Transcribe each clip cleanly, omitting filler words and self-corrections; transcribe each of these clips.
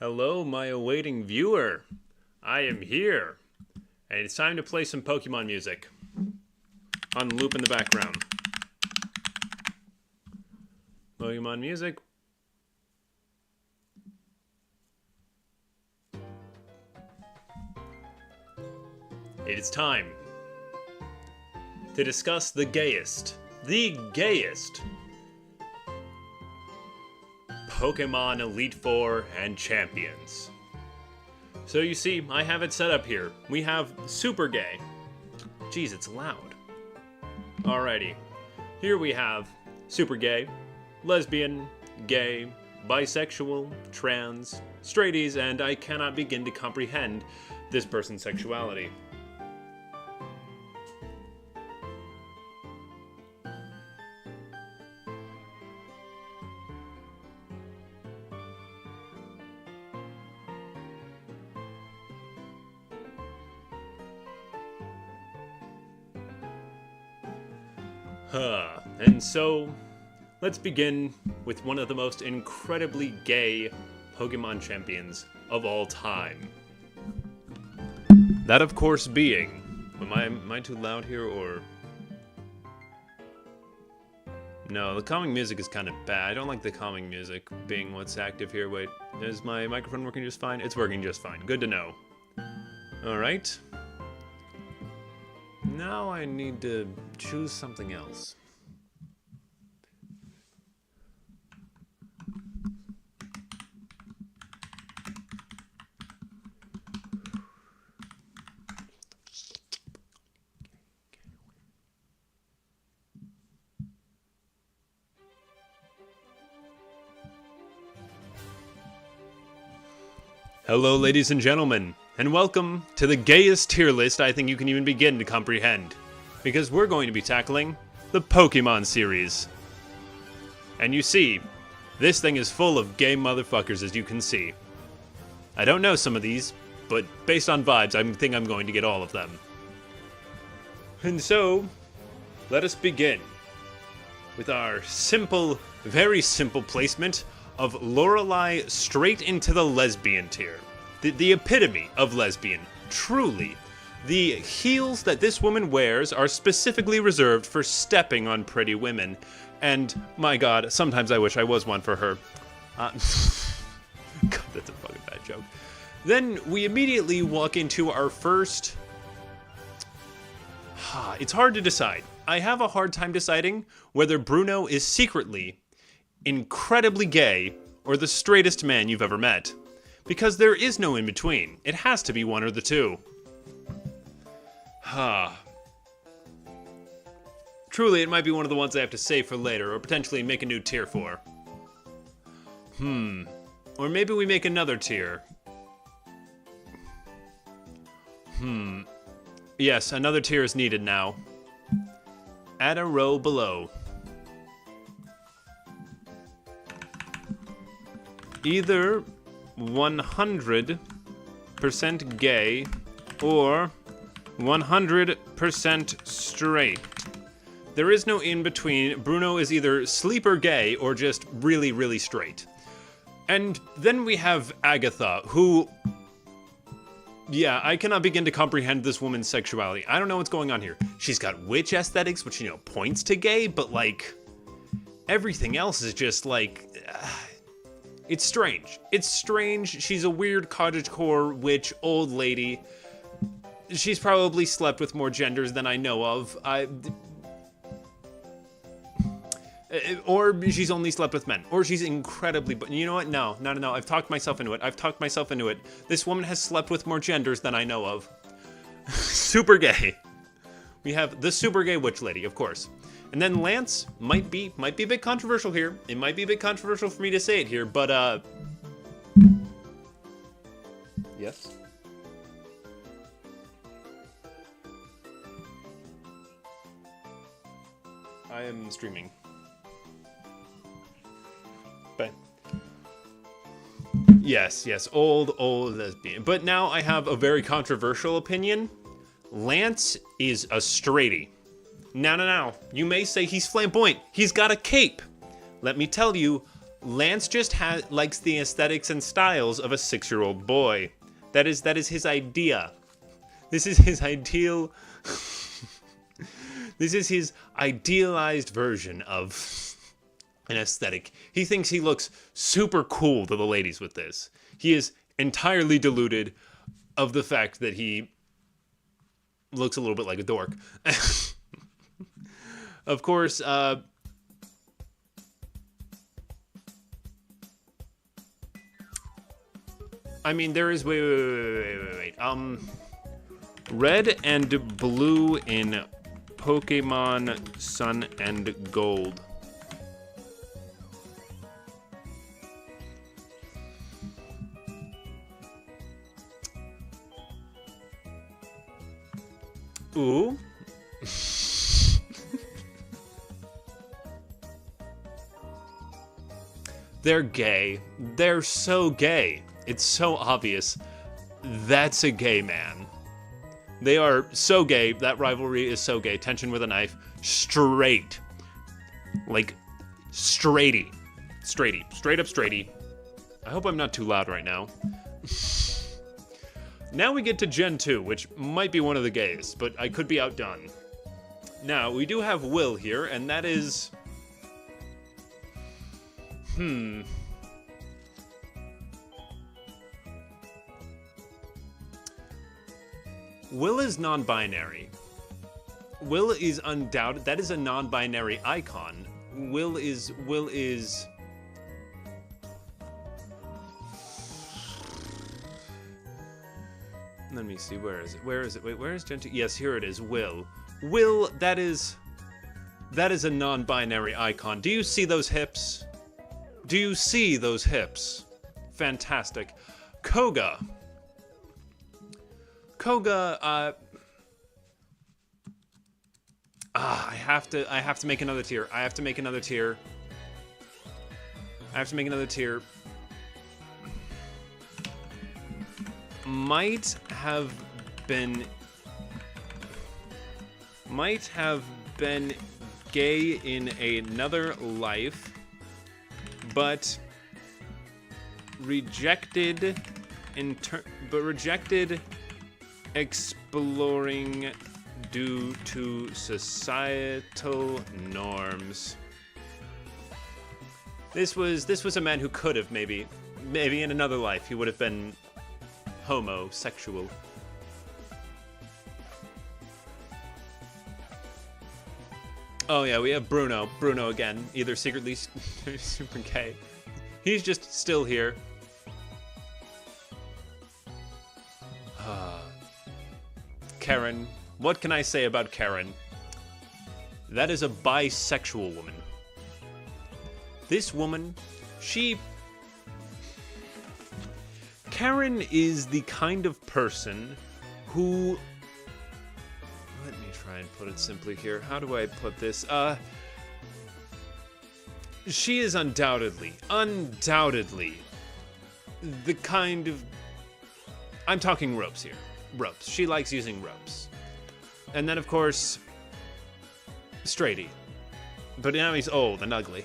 Hello, my awaiting viewer. I am here. And it's time to play some Pokemon music. On loop in the background. Pokemon music. It is time to discuss the gayest Pokemon Elite Four and Champions. So you see, I have it set up here. We have Super Gay. Jeez, it's loud. Alrighty. Here we have Super Gay, Lesbian, Gay, Bisexual, Trans, Straighties, and I cannot begin to comprehend this person's sexuality. And so, let's begin with one of the most incredibly gay Pokemon champions of all time. That, of course, being... Am I too loud here, or... No, the calming music is kind of bad. I don't like the calming music being what's active here. Wait, is my microphone working just fine? It's working just fine. Good to know. Alright. Now I need to choose something else. Hello, ladies and gentlemen, and welcome to the gayest tier list I think you can even begin to comprehend, because we're going to be tackling the Pokemon series. And you see, this thing is full of gay motherfuckers, as you can see. I don't know some of these, but based on vibes, I think I'm going to get all of them. And so, let us begin with our simple, very simple placement of Lorelei straight into the lesbian tier. The epitome of lesbian, truly. The heels that this woman wears are specifically reserved for stepping on pretty women. And, my god, sometimes I wish I was one for her. God, that's a fucking bad joke. Then we immediately walk into our first... It's hard to decide. I have a hard time deciding whether Bruno is secretly incredibly gay or the straightest man you've ever met. Because there is no in between. It has to be one or the two. Truly, it might be one of the ones I have to save for later, or potentially make a new tier for. Or maybe we make another tier. Yes, another tier is needed now. Add a row below. Either 100% gay or 100% straight. There is no in between. Bruno is either sleeper gay or just really, really straight. And then we have Agatha, who... Yeah, I cannot begin to comprehend this woman's sexuality. I don't know what's going on here. She's got witch aesthetics, which, points to gay, but, everything else is just, it's strange. It's strange. She's a weird cottagecore witch old lady. She's probably slept with more genders than I know of. Or she's only slept with men. Or she's incredibly... But you know what? No. I've talked myself into it. This woman has slept with more genders than I know of. Super gay. We have the super gay witch lady, of course. And then Lance might be a bit controversial here. It might be a bit controversial for me to say it here, but yes. I am streaming. But yes, old lesbian. But now I have a very controversial opinion. Lance is a straightie. No. You may say he's flamboyant. He's got a cape. Let me tell you, Lance just likes the aesthetics and styles of a 6-year-old boy. That is his idea. This is his ideal. This is his idealized version of an aesthetic. He thinks he looks super cool to the ladies with this. He is entirely deluded of the fact that he looks a little bit like a dork. Of course, I mean, there is wait. Red and blue in Pokemon Sun and Gold. Ooh. They're gay. They're so gay. It's so obvious. That's a gay man. They are so gay. That rivalry is so gay. Tension with a knife. Straight. Like, straighty. Straighty. Straight up straighty. I hope I'm not too loud right now. Now we get to Gen 2, which might be one of the gays, but I could be outdone. Now, we do have Will here, and that is... Will is non-binary. Will is undoubted. That is a non-binary icon. Will is... Let me see, where is it? Where is it? Wait, where is Gen 2? Yes, here it is, Will. Will, that is a non-binary icon. Do you see those hips? Do you see those hips? Fantastic. Koga. I have to make another tier. I have to make another tier. Might have been gay in another life, but rejected exploring due to societal norms. This was a man who could have maybe in another life he would have been homosexual. Oh yeah, we have Bruno. Bruno again, either secretly super gay. He's just still here. Karen. What can I say about Karen? That is a bisexual woman. This woman, Karen is the kind of person who... Let me try and put it simply here. How do I put this? She is undoubtedly the kind of... I'm talking ropes here. Ropes. She likes using ropes. And then, of course, Straighty. But now he's old and ugly.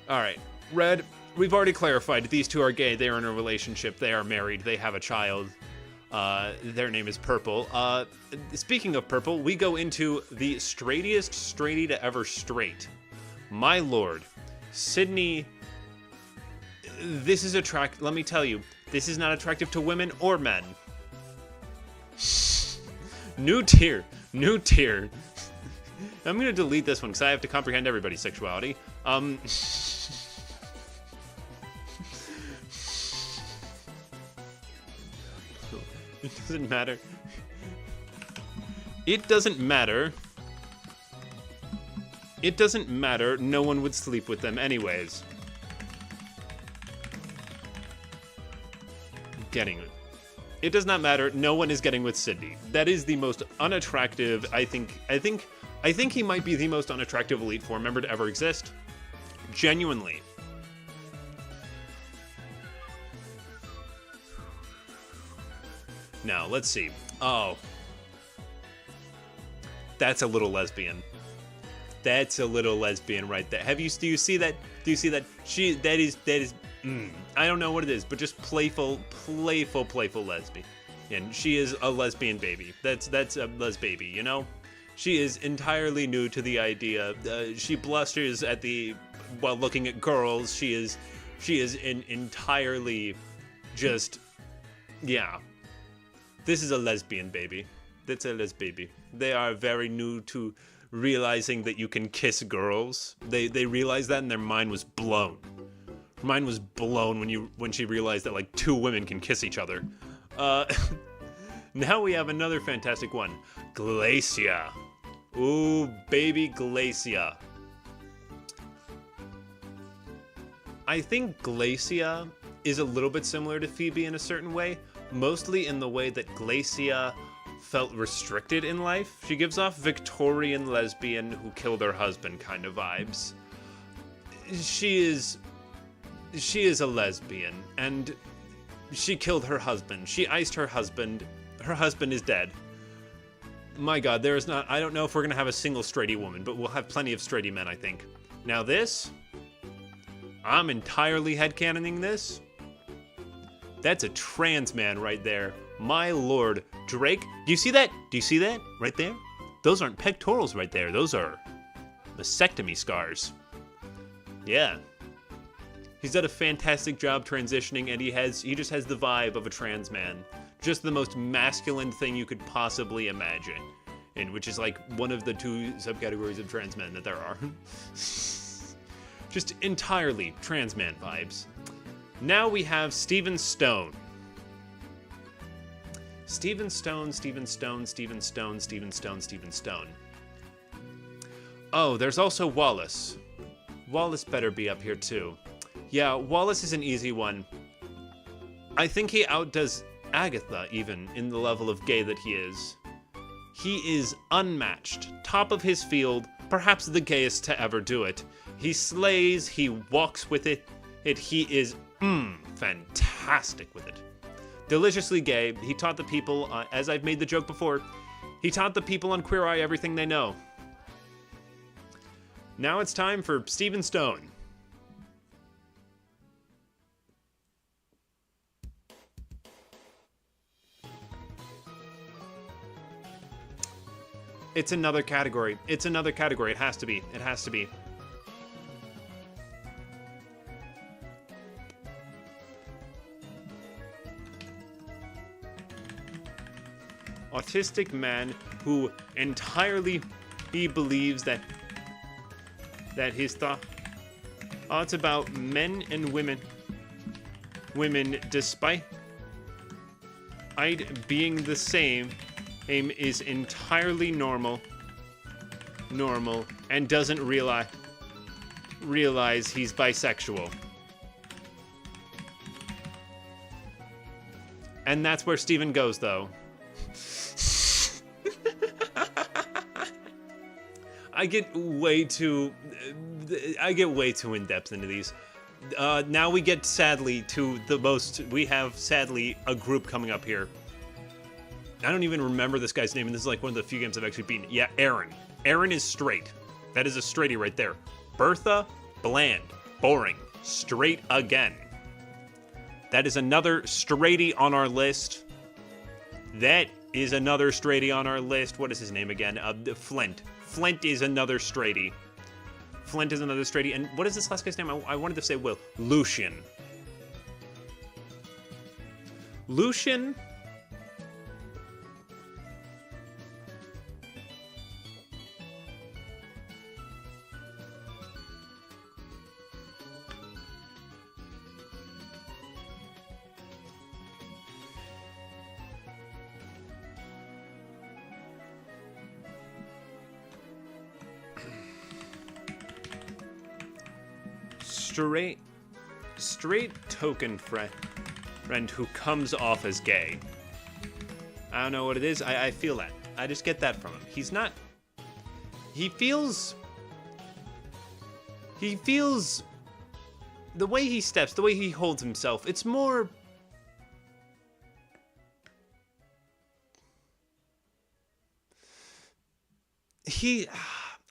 Alright, Red, we've already clarified these two are gay. They are in a relationship. They are married. They have a child. Their name is Purple. Speaking of Purple, we go into the straightiest straighty to ever straight. My lord. Sydney... This is let me tell you, this is not attractive to women or men. New tier. I'm gonna delete this one because I have to comprehend everybody's sexuality. It doesn't matter. It doesn't matter. No one would sleep with them anyways. Getting it. It does not matter. No one is getting with Sydney. That is the most unattractive. I think he might be the most unattractive Elite Four member to ever exist. Genuinely. Now, let's see. Oh. That's a little lesbian. That's a little lesbian right there. Do you see that? Do you see that? That is. I don't know what it is, but just playful lesbian. And she is a lesbian baby. That's a les baby, you know? She is entirely new to the idea. She blusters at the while looking at girls. She is entirely just, yeah. This is a lesbian baby. That's a les baby. They are very new to realizing that you can kiss girls. They realized that and their mind was blown. Mine was blown when she realized that like two women can kiss each other. Now we have another fantastic one. Glacia. Ooh, baby Glacia. I think Glacia is a little bit similar to Phoebe in a certain way, mostly in the way that Glacia felt restricted in life. She gives off Victorian lesbian who killed her husband kind of vibes. She is a lesbian, and she killed her husband. She iced her husband. Her husband is dead. My god, there is not... I don't know if we're going to have a single straighty woman, but we'll have plenty of straighty men, I think. Now this... I'm entirely headcanoning this. That's a trans man right there. My lord. Drake, do you see that? Do you see that? Right there? Those aren't pectorals right there. Those are mastectomy scars. Yeah. He's done a fantastic job transitioning, and he just has the vibe of a trans man. Just the most masculine thing you could possibly imagine. And which is like one of the two subcategories of trans men that there are. Just entirely trans man vibes. Now we have Stephen Stone. Stephen Stone. Oh, there's also Wallace. Wallace better be up here too. Yeah, Wallace is an easy one. I think he outdoes Agatha even in the level of gay that he is. He is unmatched, top of his field, perhaps the gayest to ever do it. He slays, he walks with it, he is fantastic with it. Deliciously gay, he taught the people, as I've made the joke before, he taught the people on Queer Eye everything they know. Now it's time for Stephen Stone. It's another category. It's another category. It has to be. It has to be. Autistic man who entirely he believes that his thoughts about men and women despite being the same is entirely normal and doesn't realize he's bisexual. And that's where Steven goes though. I get way too in depth into these. Now we get sadly to the most. We have sadly a group coming up here. I don't even remember this guy's name, and this is like one of the few games I've actually beaten. Yeah, Aaron. Aaron is straight. That is a straighty right there. Bertha, bland, boring, straight again. That is another straighty on our list. That is another straighty on our list. What is his name again? Flint. Flint is another straighty. Flint is another straighty. And what is this last guy's name? I wanted to say Will. Lucian. Lucian... straight token friend who comes off as gay. I don't know what it is. I feel that. I just get that from him. He's not... He feels... The way he steps, the way he holds himself, it's more...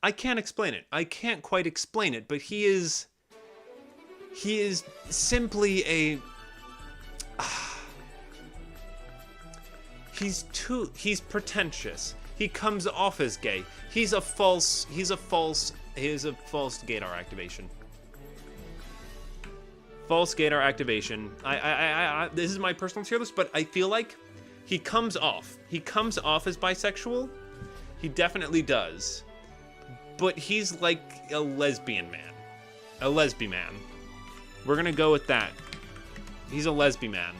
I can't explain it. I can't quite explain it, but he is... He is simply a... He's pretentious. He comes off as gay. He's a false gaydar activation. False gaydar activation. This is my personal tier list, but I feel like he comes off as bisexual. He definitely does. But he's like a lesbian man. A lesbian man. We're gonna go with that. He's a lesbian man.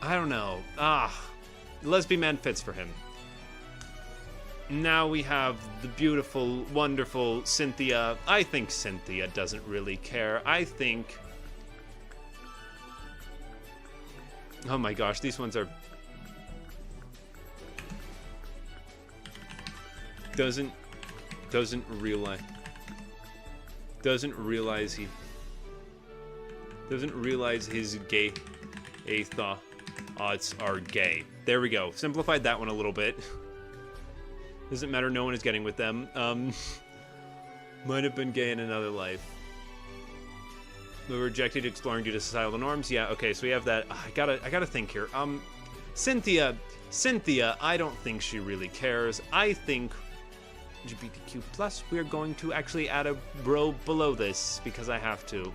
I don't know. Lesbian man fits for him. Now we have the beautiful, wonderful Cynthia. I think Cynthia doesn't really care. I think... Oh my gosh, these ones are... Doesn't realize his gay thoughts are gay. There we go. Simplified that one a little bit. Doesn't matter, no one is getting with them. Might have been gay in another life. We were rejected exploring due to societal norms. Yeah, okay, so we have that. I gotta think here. Cynthia, I don't think she really cares. I think LGBTQ plus, we're going to actually add a bro below this because I have to.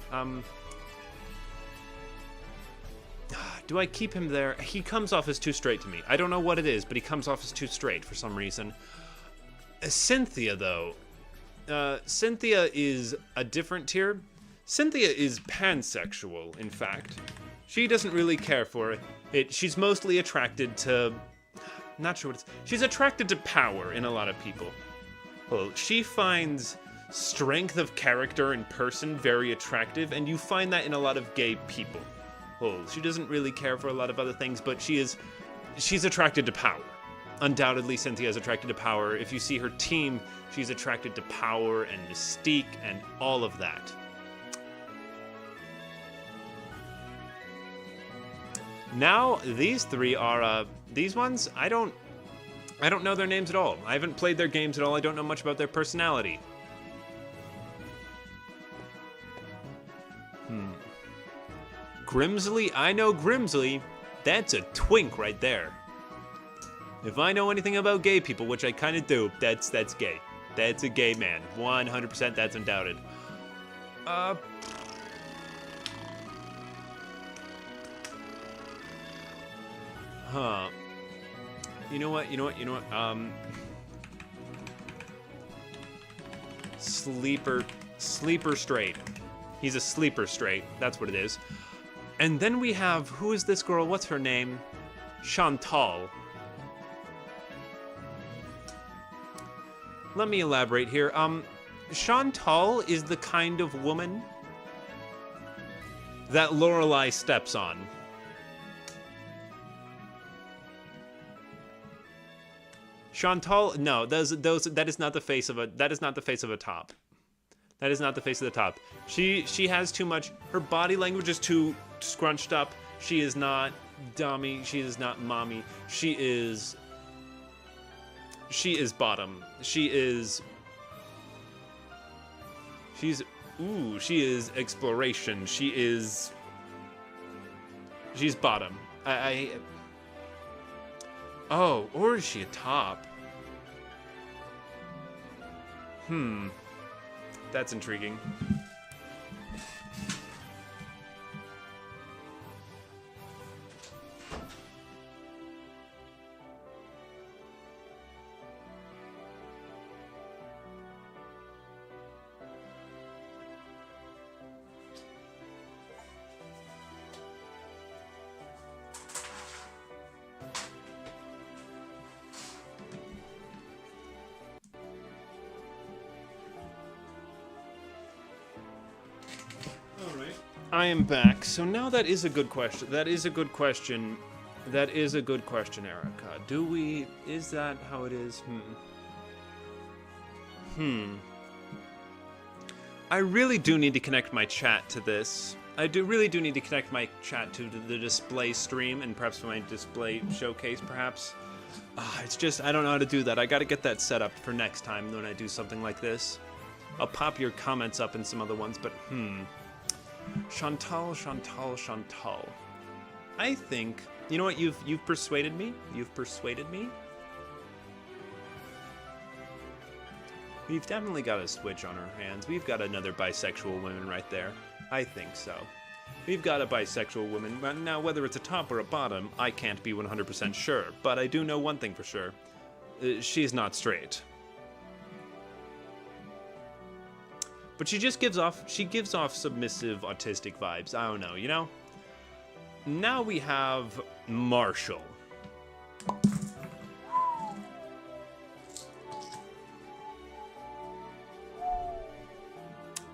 Do I keep him there? He comes off as too straight to me. I don't know what it is, but he comes off as too straight for some reason. Cynthia, though. Cynthia is a different tier. Cynthia is pansexual, in fact. She doesn't really care for it. She's mostly attracted to... Not sure what it's... She's attracted to power in a lot of people. Well, she finds strength of character in person very attractive, and you find that in a lot of gay people. Well, she doesn't really care for a lot of other things, but she's attracted to power. Undoubtedly, Cynthia is attracted to power. If you see her team, she's attracted to power and mystique and all of that. Now, these three are, these ones, I don't know their names at all. I haven't played their games at all. I don't know much about their personality. Grimsley? I know Grimsley. That's a twink right there. If I know anything about gay people, which I kind of do, that's gay. That's a gay man. 100%, that's undoubted. You know what? Sleeper straight. He's a sleeper straight. That's what it is. And then we have, who is this girl? What's her name? Chantal. Let me elaborate here. Chantal is the kind of woman that Lorelai steps on. Chantal, no, that is not the face of a top. That is not the face of the top. She has too much. Her body language is too scrunched up. She is not dummy. She is not mommy. She is bottom. She is exploration. She's bottom. Oh, or is she a top? That's intriguing. I am back. So now that is a good question. That is a good question, Erica. Is that how it is? I really do need to connect my chat to this. I really do need to connect my chat to the display stream and perhaps my display showcase, perhaps. It's just, I don't know how to do that. I gotta get that set up for next time when I do something like this. I'll pop your comments up in some other ones, but Chantal. I think, you know what, you've persuaded me. You've persuaded me. We've definitely got a switch on our hands. We've got another bisexual woman right there. I think so. We've got a bisexual woman. Now, whether it's a top or a bottom, I can't be 100% sure. But I do know one thing for sure. She's not straight. But she just gives off submissive, autistic vibes. I don't know, you know? Now we have Marshall.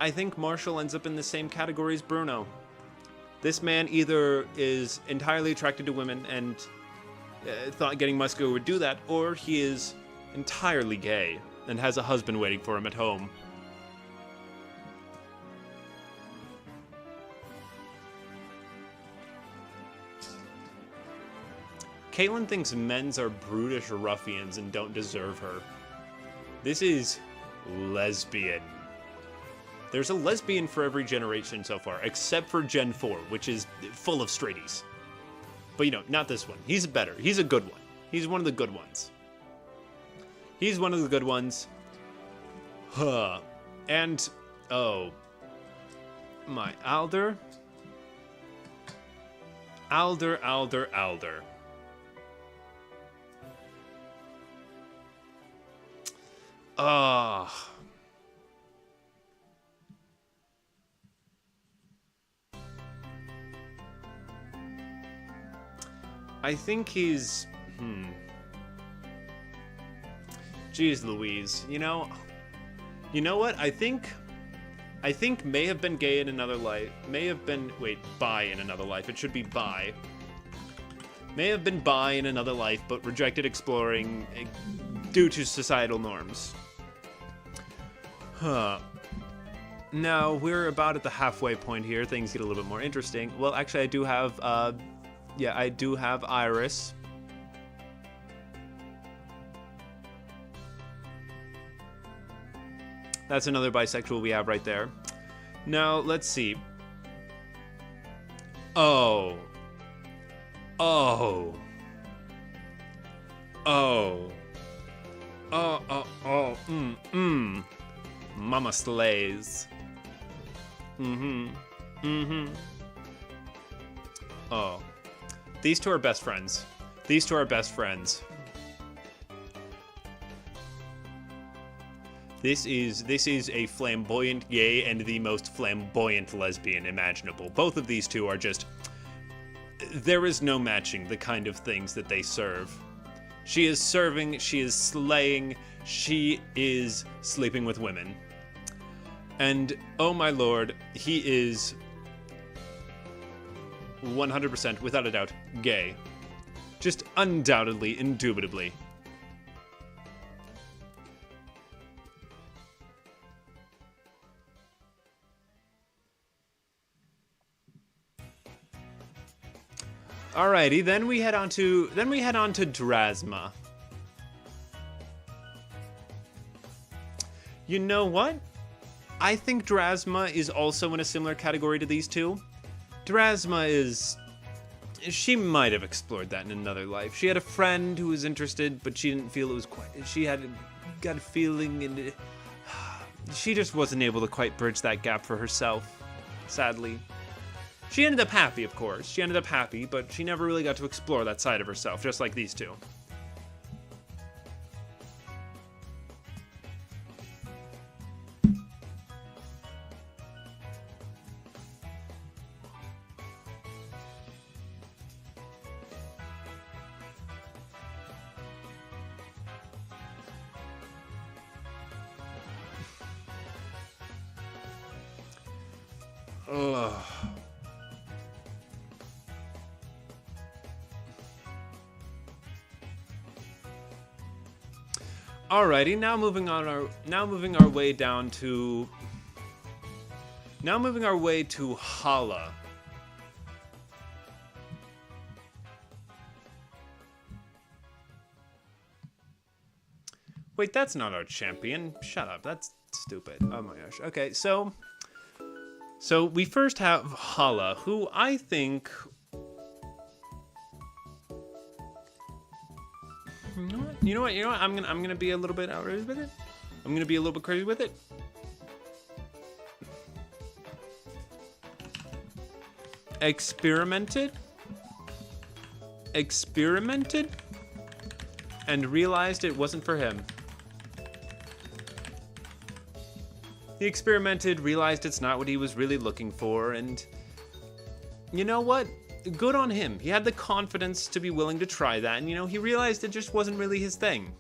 I think Marshall ends up in the same category as Bruno. This man either is entirely attracted to women and thought getting muscular would do that, or he is entirely gay and has a husband waiting for him at home. Caitlin thinks men's are brutish ruffians and don't deserve her. This is lesbian. There's a lesbian for every generation so far, except for Gen 4, which is full of straighties. But, you know, not this one. He's better. He's a good one. He's one of the good ones. He's one of the good ones. Huh. And, oh. My Alder. Alder. Ah. I think he's, Jeez Louise, you know what? I think may have been gay in another life. Bi in another life. It should be bi. May have been bi in another life, but rejected exploring due to societal norms. Huh. Now, we're about at the halfway point here. Things get a little bit more interesting. Well, actually, I do have, I do have Iris. That's another bisexual we have right there. Now, let's see. Oh. Mama slays. Oh. These two are best friends. This is a flamboyant gay and the most flamboyant lesbian imaginable. Both of these two are just... There is no matching the kind of things that they serve. She is serving, she is slaying, she is sleeping with women. And, oh my lord, he is 100%, without a doubt, gay. Just undoubtedly, indubitably. Alrighty, then we head on to Drasma. You know what? I think Drasma is also in a similar category to these two. Drasma is... She might have explored that in another life. She had a friend who was interested, but she didn't feel it was quite... She got a feeling, and she just wasn't able to quite bridge that gap for herself, sadly. She ended up happy, of course. She ended up happy, but she never really got to explore that side of herself, just like these two. Ugh. Alrighty, now moving our way to Hala. Wait, that's not our champion. Shut up. That's stupid. Oh my gosh. Okay, so we first have Hala, who I think... You know what? I'm gonna be a little bit outrageous with it. I'm gonna be a little bit crazy with it. Experimented, and realized it wasn't for him. He experimented, realized it's not what he was really looking for, and you know what? Good on him. He had the confidence to be willing to try that, and you know, he realized it just wasn't really his thing.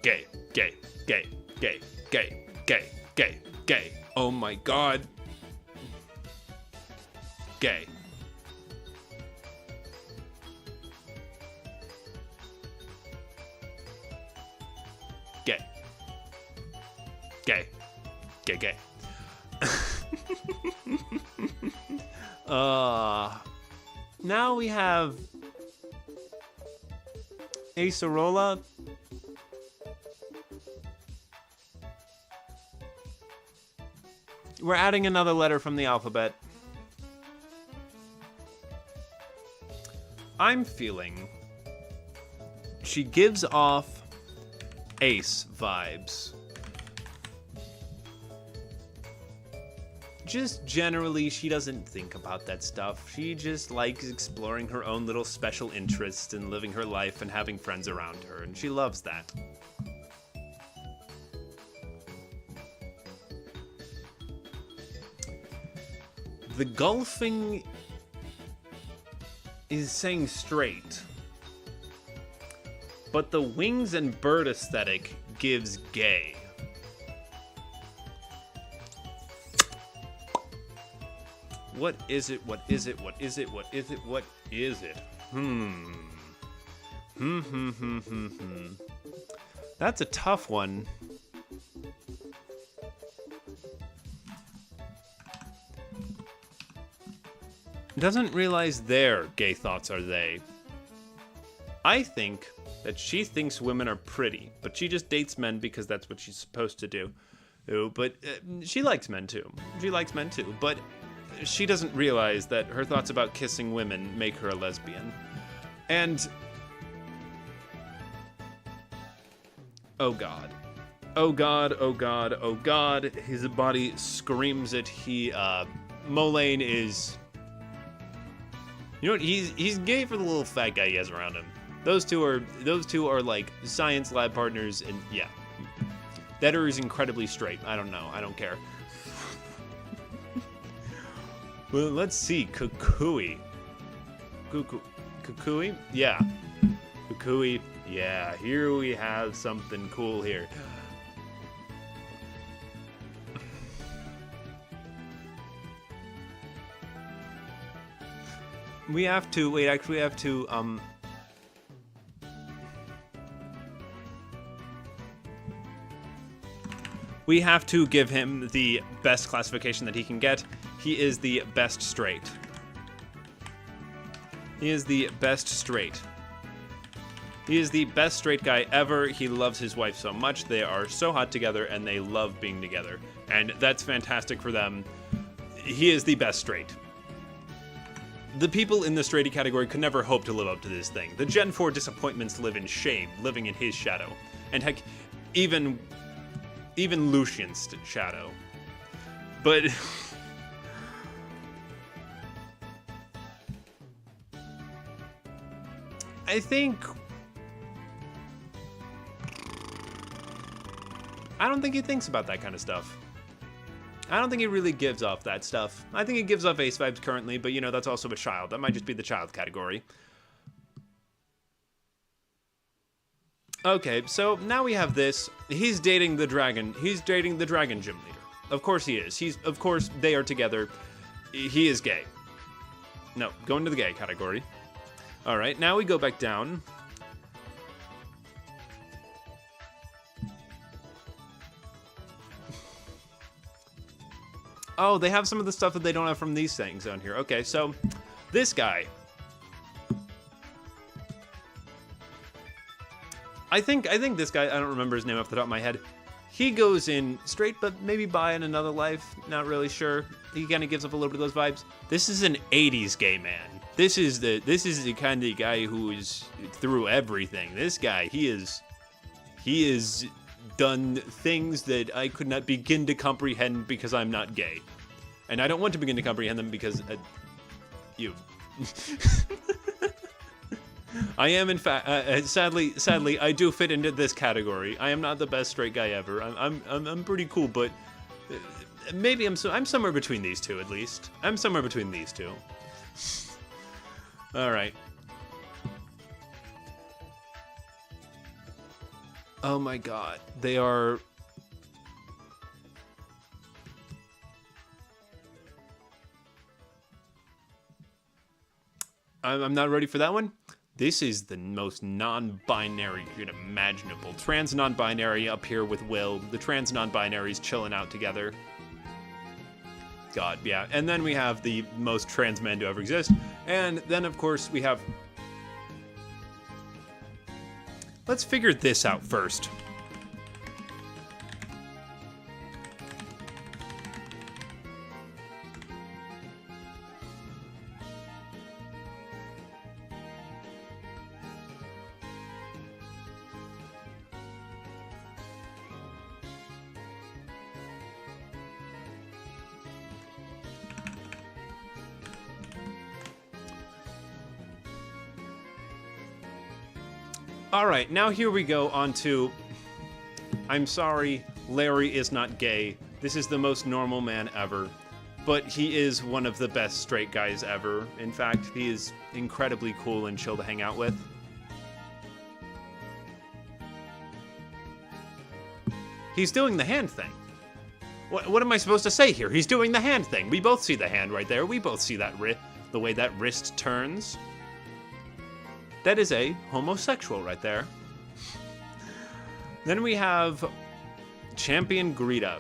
Gay, gay, gay, gay, gay, gay, gay, gay. Oh my god. Gay. Gay. Gay. Gay, gay. Now we have Acerola. We're adding another letter from the alphabet. I'm feeling she gives off Ace vibes. Just generally, she doesn't think about that stuff. She just likes exploring her own little special interests and living her life and having friends around her, and she loves that. The golfing is saying straight, but the wings and bird aesthetic gives gay. What is it? What is it? What is it? What is it? What is it? That's a tough one. Doesn't realize their gay thoughts are they. I think that she thinks women are pretty, but she just dates men because that's what she's supposed to do. But she likes men too. She likes men too, but she doesn't realize that her thoughts about kissing women make her a lesbian. And oh god. Oh god, oh god, oh god. His body screams it. Mulane is... You know what? He's gay for the little fat guy he has around him. Those two are like science lab partners, and yeah. That or is incredibly straight. I don't know. I don't care. Well, let's see. Kukui. Kukui? Yeah. Kukui. Yeah, here we have something cool here. We have to, wait, actually we have to, we have to give him the best classification that he can get. He is the best straight. He is the best straight. He is the best straight guy ever. He loves his wife so much. They are so hot together and they love being together. And that's fantastic for them. He is the best straight. The people in the straighty category could never hope to live up to this thing. The Gen 4 disappointments live in shame, living in his shadow. And heck, even Lucian's shadow. But... I don't think he thinks about that kind of stuff. I don't think he really gives off that stuff. I think he gives off Ace vibes currently, but you know, that's also a child. That might just be the child category. Okay, so now we have this. He's dating the dragon. He's dating the dragon gym leader. Of course he is. Of course, they are together. He is gay. No, go into the gay category. All right, now we go back down. Oh, they have some of the stuff that they don't have from these things on here. Okay, so this guy. I think this guy, I don't remember his name off the top of my head. He goes in straight, but maybe bi in another life. Not really sure. He kind of gives up a little bit of those vibes. This is an 80s gay man. This is the kind of guy who is through everything. This guy, he is done things that I could not begin to comprehend because I'm not gay. And I don't want to begin to comprehend them because you. I am, in fact, sadly, I do fit into this category. I am not the best straight guy ever. I'm pretty cool, but maybe I'm somewhere between these two, at least. I'm somewhere between these two. All right. Oh my God, they are. I'm not ready for that one. This is the most non-binary imaginable. Trans non-binary up here with Will. The trans non-binaries chilling out together. God, yeah. And then we have the most trans man to ever exist. And then, of course, we have... Let's figure this out first. All right, now here we go on to, I'm sorry, Larry is not gay. This is the most normal man ever, but he is one of the best straight guys ever. In fact, he is incredibly cool and chill to hang out with. He's doing the hand thing. What am I supposed to say here? He's doing the hand thing. We both see the hand right there. We both see that the way that wrist turns. That is a homosexual right there. Then we have Champion Greta.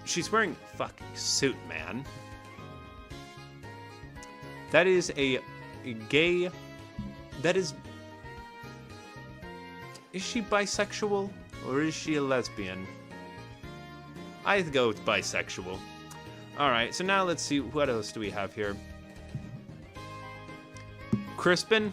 She's wearing a fucking suit, man. That is a gay... That is... Is she bisexual? Or is she a lesbian? I'd go with bisexual. Alright, so now let's see, what else do we have here? Crispin?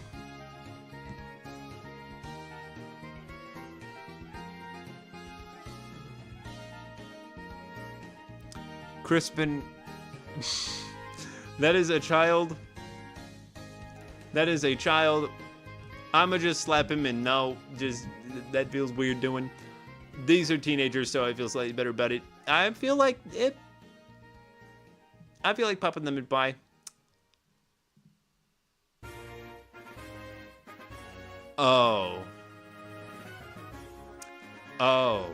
Crispin, that is a child. That is a child. I'ma just slap him and no, just, that feels weird doing. These are teenagers, so I feel slightly better about it. I feel like popping them in bi. Oh. Oh.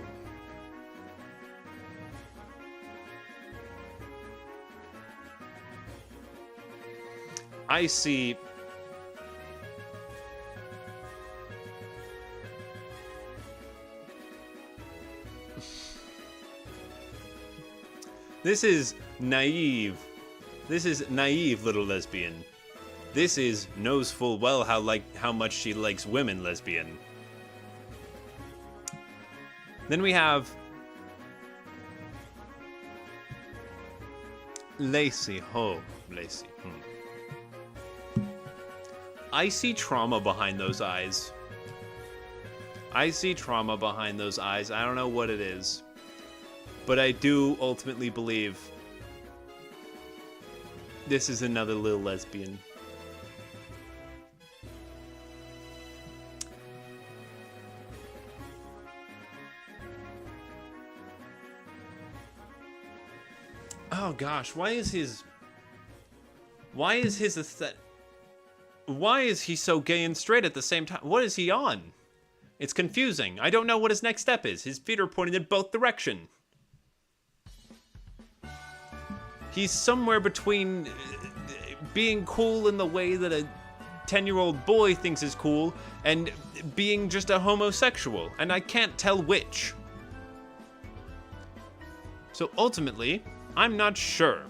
I see. This is naive. This is naive little lesbian. This is knows full well how much she likes women lesbian. Then we have Lacey. Oh, Lacey. I see trauma behind those eyes. I see trauma behind those eyes. I don't know what it is. But I do ultimately believe this is another little lesbian. Oh gosh, why is he so gay and straight at the same time? What is he on? It's confusing. I don't know what his next step is. His feet are pointed in both directions. He's somewhere between being cool in the way that a 10-year-old boy thinks is cool and being just a homosexual, and I can't tell which. So ultimately, I'm not sure.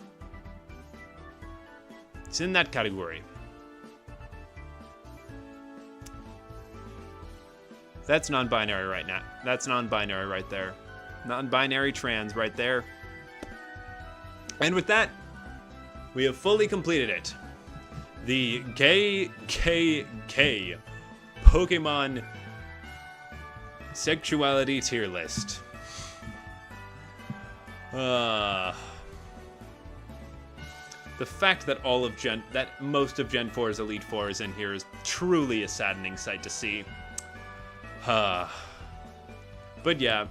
It's in that category. That's non-binary right now. That's non-binary right there. Non-binary trans right there. And with that, we have fully completed it. The KKK Pokemon sexuality tier list. The fact that most of Gen 4's Elite Four is in here is truly a saddening sight to see. But yeah,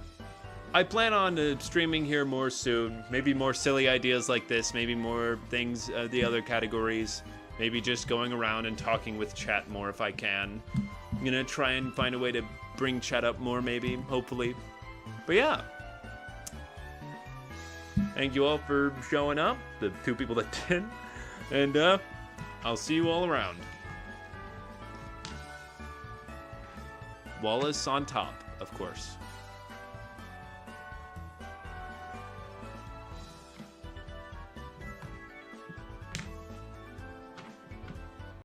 I plan on streaming here more soon. Maybe more silly ideas like this. Maybe more things, the other categories. Maybe just going around and talking with chat more if I can. I'm gonna try and find a way to bring chat up more, maybe, hopefully. But yeah. Thank you all for showing up, the 2 people that did. And I'll see you all around. Wallace on top, of course.